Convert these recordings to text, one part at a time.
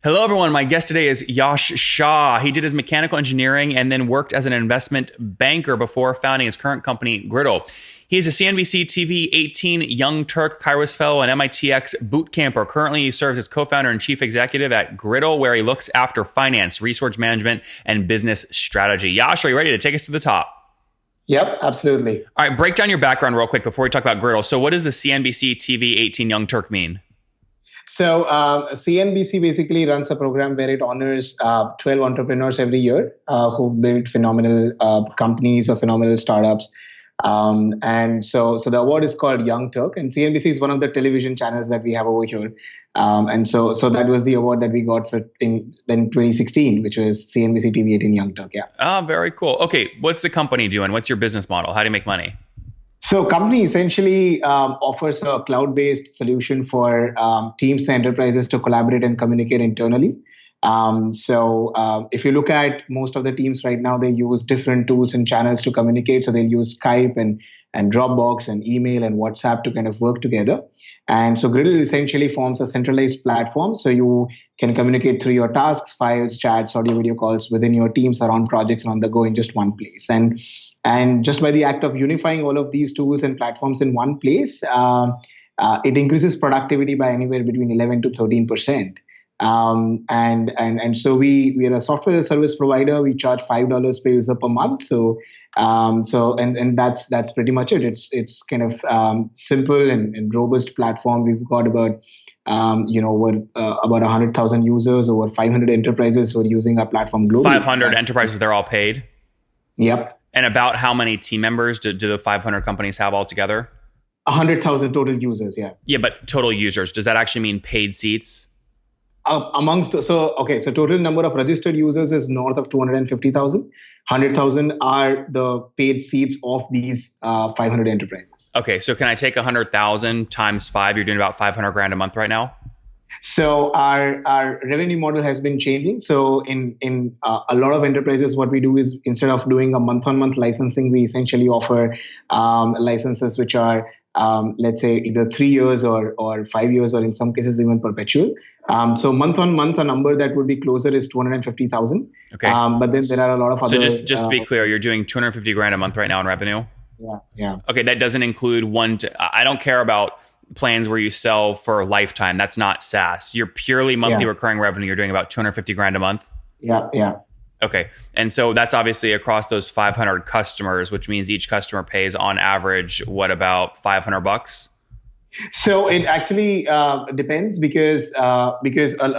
Hello, everyone. My guest today is Yash Shah. He did his mechanical engineering and then worked as an investment banker before founding his current company, Gridle. He is a CNBC TV 18 Young Turk Kairos Fellow and MITx bootcamper. Currently, he serves as co-founder and chief executive at Gridle, where he looks after finance, resource management, and business strategy. Yash, are you ready to take us to the top? Yep, absolutely. All right, break down your background real quick before we talk about Gridle. So what does the CNBC TV 18 Young Turk mean? So CNBC basically runs a program where it honors 12 entrepreneurs every year who've built phenomenal companies or phenomenal startups. And so the award is called Young Turk, and CNBC is one of the television channels that we have over here. And so that was the award that we got in 2016, which was CNBC TV 18 Young Turk. Yeah. Oh, very cool. Okay, what's the company doing? What's your business model? How do you make money? So company essentially offers a cloud-based solution for teams and enterprises to collaborate and communicate internally. If you look at most of the teams right now, they use different tools and channels to communicate. So they'll use Skype and Dropbox and email and WhatsApp to kind of work together. And so Gridle essentially forms a centralized platform. So you can communicate through your tasks, files, chats, audio, video calls within your teams around projects and on the go in just one place. And just by the act of unifying all of these tools and platforms in one place, it increases productivity by anywhere between 11 to 13%. And so we are a software as a service provider. We charge $5 per user per month. So that's pretty much it. It's kind of simple and robust platform. We've got about about 100,000 users, over 500 enterprises who are using our platform globally. 500 enterprises, they're all paid? Yep. And about how many team members do the 500 companies have altogether? 100,000 total users, yeah. Yeah, but total users, does that actually mean paid seats? So total number of registered users is north of 250,000. 100,000 are the paid seats of these 500 enterprises. Okay, so can I take 100,000 times 5? You're doing about 500 grand a month right now? So our revenue model has been changing. So in a lot of enterprises, what we do is instead of doing a month-on-month licensing, we essentially offer licenses which are let's say either 3 years or 5 years, or in some cases even perpetual. So month-on-month, a number that would be closer is 250,000. Okay. But then there are a lot of other. So just to be clear, you're doing 250 grand a month right now in revenue? Yeah. Okay, that doesn't include I don't care about plans where you sell for a lifetime. That's not SaaS. You're purely monthly recurring revenue. You're doing about 250 grand a month. Yeah. Okay. And so that's obviously across those 500 customers, which means each customer pays on average, what, about $500? So it actually depends because a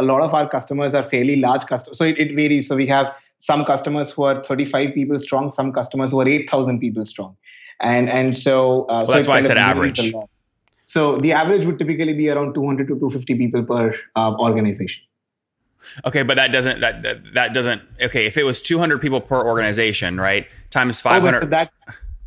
lot of our customers are fairly large customers. So it varies. So we have some customers who are 35 people strong, some customers who are 8,000 people strong. So that's why I said average. So the average would typically be around 200 to 250 people per organization. Okay, but that doesn't. Okay, if it was 200 people per organization, right, times 500.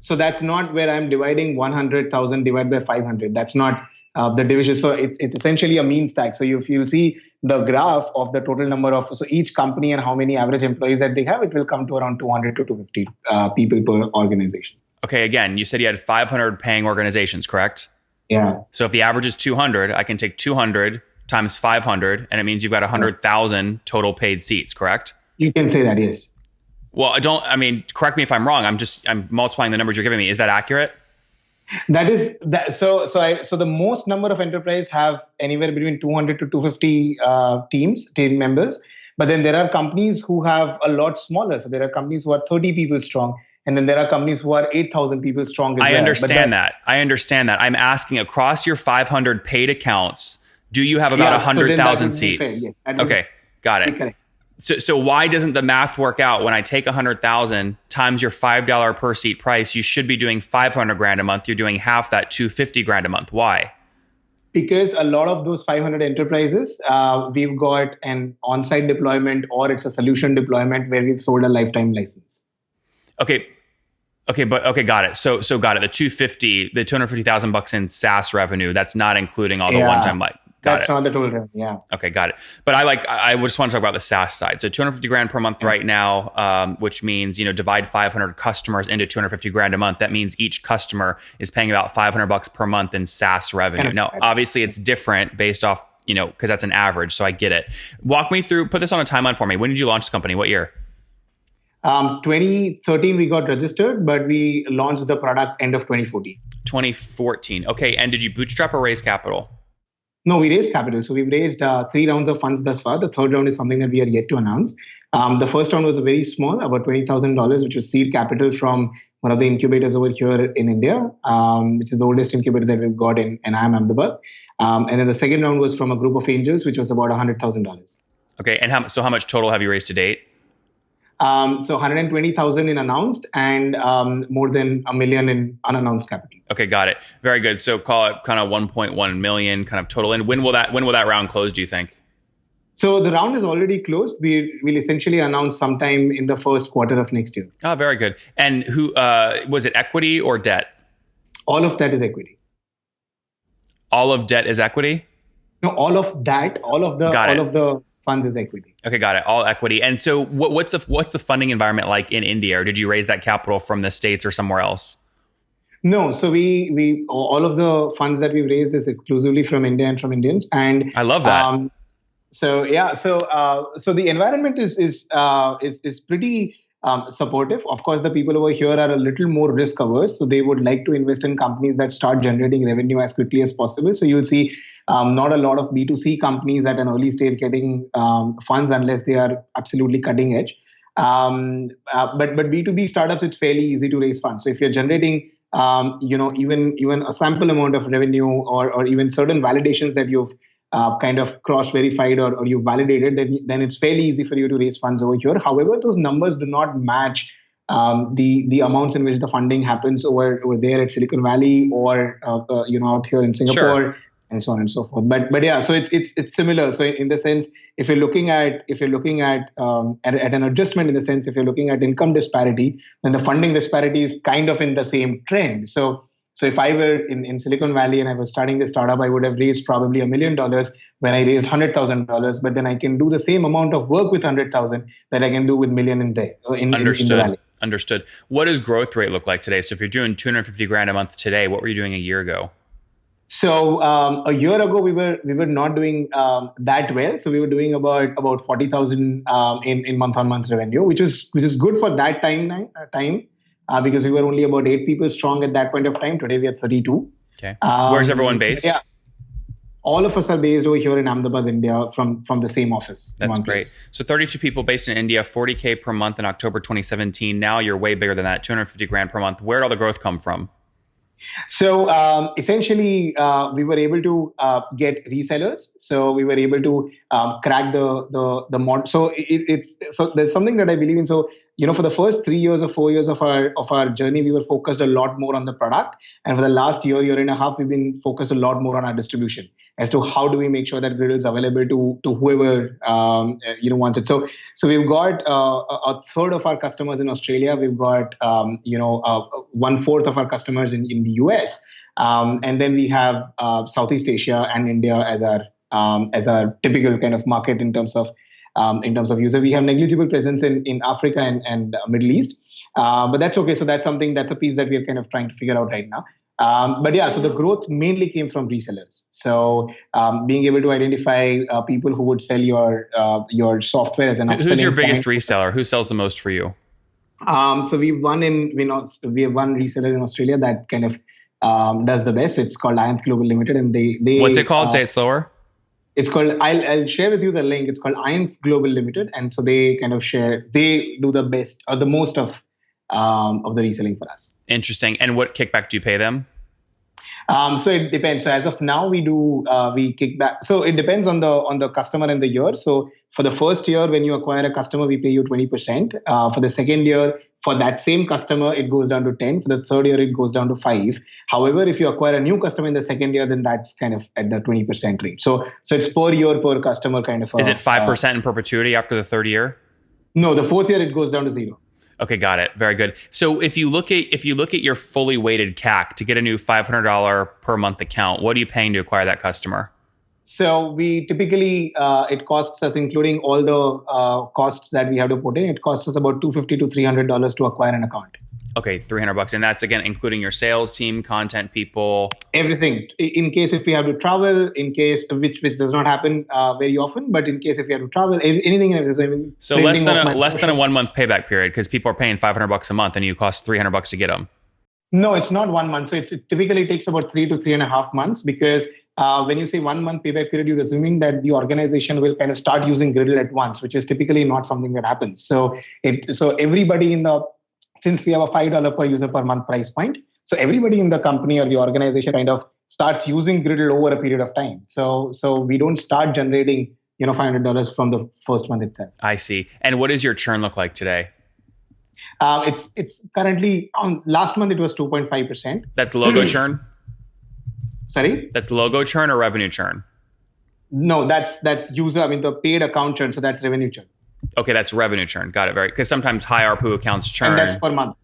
So that's not where I'm dividing 100,000 divided by 500. That's not the division. So it's essentially a mean stack. So if you see the graph of the total number of each company and how many average employees that they have, it will come to around 200 to 250 people per organization. Okay, again, you said you had 500 paying organizations, correct? Yeah. So if the average is 200, I can take 200 times 500, and it means you've got 100,000 total paid seats, correct? You can say that, yes. Well, correct me if I'm wrong. I'm multiplying the numbers you're giving me. Is that accurate? That is that. So the most number of enterprise have anywhere between 200 to 250 team members. But then there are companies who have a lot smaller. So there are companies who are 30 people strong. And then there are companies who are 8,000 people strong. I understand that. I'm asking, across your 500 paid accounts, do you have about 100,000 seats? Yes, okay, got it. So why doesn't the math work out? When I take 100,000 times your $5 per seat price, you should be doing 500 grand a month. You're doing half that, 250 grand a month. Why? Because a lot of those 500 enterprises, we've got an on-site deployment, or it's a solution deployment where we've sold a lifetime license. Okay, got it. So got it. The 250,000 bucks in SaaS revenue, that's not including all the one-time That's not the total revenue. Yeah. Okay, got it. But I just want to talk about the SaaS side. So 250 grand per month right now, which means, divide 500 customers into 250 grand a month. That means each customer is paying about $500 per month in SaaS revenue. Now, obviously it's different based off because that's an average. So I get it. Walk me through, put this on a timeline for me. When did you launch the company? What year? 2013, we got registered, but we launched the product end of 2014. 2014. Okay. And did you bootstrap or raise capital? No, we raised capital. So we've raised 3 rounds of funds thus far. The third round is something that we are yet to announce. The first round was very small, about $20,000, which was seed capital from one of the incubators over here in India, which is the oldest incubator that we've got in Ahmedabad. And then the second round was from a group of angels, which was about $100,000. Okay. And how much total have you raised to date? So 120,000 in announced and more than $1 million in unannounced capital. Okay, got it. Very good. So call it kind of 1.1 million kind of total. And when will that round close, do you think? So the round is already closed. We will essentially announce sometime in the first quarter of next year. Oh, very good. And who was it, equity or debt? All of that is equity. All of debt is equity? No, all of the funds is equity. Okay, got it. All equity. And so what's the funding environment like in India? Or did you raise that capital from the States or somewhere else? No, so we all of the funds that we've raised is exclusively from India and from Indians. And I love that. So the environment is pretty supportive. Of course, the people over here are a little more risk averse, so they would like to invest in companies that start generating revenue as quickly as possible. So you'll see not a lot of B2C companies at an early stage getting funds unless they are absolutely cutting edge. But B2B startups, it's fairly easy to raise funds. So if you're generating even a sample amount of revenue or even certain validations that you've kind of cross-verified or you've validated, then it's fairly easy for you to raise funds over here. However, those numbers do not match the amounts in which the funding happens over there at Silicon Valley or out here in Singapore. Sure. And so on and so forth. But yeah, so it's similar. So in the sense, if you're looking at an adjustment, in the sense, if you're looking at income disparity, then the funding disparity is kind of in the same trend. So if I were in Silicon Valley and I was starting this startup, I would have raised probably $1 million when I raised $100,000. But then I can do the same amount of work with 100,000 that I can do with $1 million in the Valley. Understood. What does growth rate look like today? So if you're doing $250,000 a month today, what were you doing a year ago? So a year ago, we were not doing that well. So we were doing about 40,000 in month-on-month revenue, which is good for that time because we were only about 8 people strong at that point of time. Today we are 32. Okay. Where's everyone based? Yeah, all of us are based over here in Ahmedabad, India, from the same office. That's great. Place. So 32 people based in India, 40K per month in October 2017. Now you're way bigger than that, 250 grand per month. Where did all the growth come from? So essentially, we were able to get resellers. So we were able to crack the mod. So so there's something that I believe in. So for the first 3 years or 4 years of our journey, we were focused a lot more on the product, and for the last year and a half, we've been focused a lot more on our distribution as to how do we make sure that Gridle is available to whoever wants it. So we've got a third of our customers in Australia. We've got 1/4 of our customers in the US, and then we have Southeast Asia and India as our typical kind of market in terms of user. We have negligible presence in Africa and Middle East, but that's okay. So that's a piece that we are kind of trying to figure out right now. But yeah, so the growth mainly came from resellers. So being able to identify people who would sell your software as an upselling. Who's your biggest reseller? Who sells the most for you? So we have one reseller in Australia that kind of does the best. It's called Untitled Global Limited, and they what's it called? Say it slower. It's called. I'll share with you the link. It's called Untitled Global Limited, and so they kind of share. They do the best or the most of the reselling for us. Interesting. And what kickback do you pay them? So it depends. So as of now, we kick back. So it depends on the customer and the year. So for the first year, when you acquire a customer, we pay you 20%. For the second year, for that same customer, it goes down to 10. For the third year, it goes down to 5. However, if you acquire a new customer in the second year, then that's kind of at the 20% rate. So it's per year per customer kind of. Is it 5% in perpetuity after the third year? No, the fourth year it goes down to 0. Okay, got it. Very good. So if you look at your fully weighted CAC to get a new $500 per month account, what are you paying to acquire that customer? So we typically, it costs us, including all the costs that we have to put in, it costs us about $250 to $300 to acquire an account. Okay, $300. And that's again, including your sales team, content people. Everything. In case if we have to travel, in case which does not happen very often, but in case if we have to travel, anything and everything. So less than a 1 month payback period, because people are paying $500 a month and you cost $300 to get them. No, it's not 1 month. So it typically takes about 3 to 3.5 months, because when you say 1 month payback period, you're assuming that the organization will kind of start using Gridle at once, which is typically not something that happens. So everybody since we have a $5 per user per month price point, so everybody in the company or the organization kind of starts using Gridle over a period of time. So we don't start generating $500 from the first month itself. I see. And what does your churn look like today? It's currently last month it was 2.5%. That's logo churn? Sorry? That's logo churn or revenue churn? No, that's user, the paid account churn. So that's revenue churn. Okay, that's revenue churn. Got it. Very, because sometimes high ARPU accounts churn. And that's per month.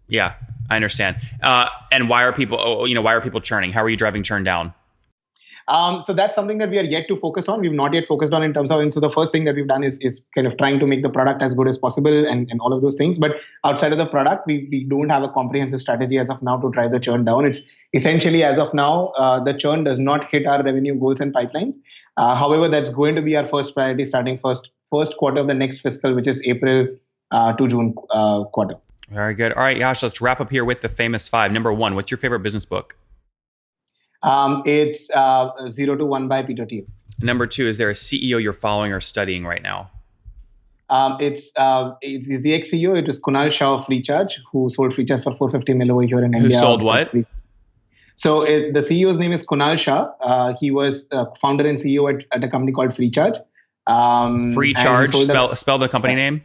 Yeah, I understand. And why are people churning? How are you driving churn down? So that's something that we are yet to focus on. We've not yet focused on in terms of, and so the first thing that we've done is kind of trying to make the product as good as possible and all of those things. But outside of the product, we don't have a comprehensive strategy as of now to drive the churn down. It's essentially, as of now, the churn does not hit our revenue goals and pipelines. However, that's going to be our first priority starting first quarter of the next fiscal, which is April to June quarter. Very good. All right, Yash, let's wrap up here with the famous 5. Number 1, what's your favorite business book? It's 0 to 1 by Peter Thiel. Number 2, is there a CEO you're following or studying right now? It's the ex-CEO. It is Kunal Shah of Freecharge, who sold Freecharge for $450 million over here in India. Who sold what? So the CEO's name is Kunal Shah. He was founder and CEO at a company called Freecharge. Freecharge. Spell the company name.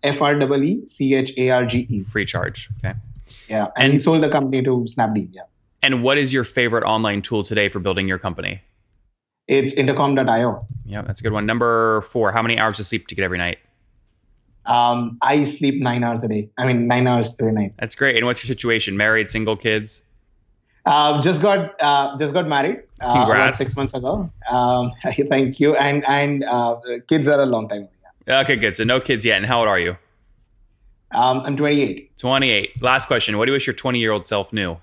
FREECHARGE. Freecharge. Okay. Yeah, and he sold the company to Snapdeal. Yeah. And what is your favorite online tool today for building your company? It's intercom.io. Yeah, that's a good one. Number 4, how many hours of sleep do you get every night? I sleep 9 hours a day. 9 hours every night. That's great. And what's your situation? Married, single, kids? Just got married. Congrats. About 6 months ago. Thank you. And kids are a long time ago. Yeah. Okay, good. So no kids yet. And how old are you? I'm 28. 28. Last question. What do you wish your 20-year-old self knew?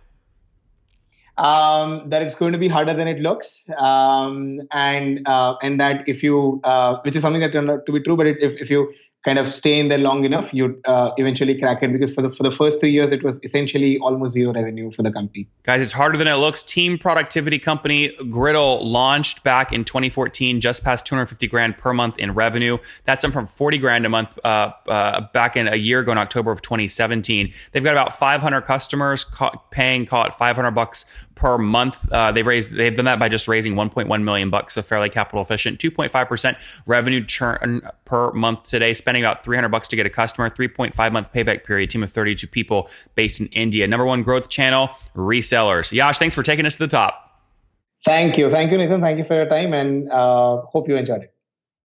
That it's going to be harder than it looks, and that if you, which is something that turned out to be true, but if you kind of stay in there long enough, you'd eventually crack it, because for the first 3 years, it was essentially almost zero revenue for the company. Guys, it's harder than it looks. Team productivity company Gridle launched back in 2014, just past 250 grand per month in revenue. That's up from 40 grand a month back in a year ago in October of 2017. They've got about 500 customers paying, call it $500 per month. They've done that by just raising $1.1 million, so fairly capital efficient. 2.5% revenue churn per month today, spending about $300 to get a customer. 3.5 month payback period. Team of 32 people based in India. Number 1 growth channel, Resellers. Yash, thanks for taking us to the top. Thank you, Nathan. Thank you for your time, and hope you enjoyed it.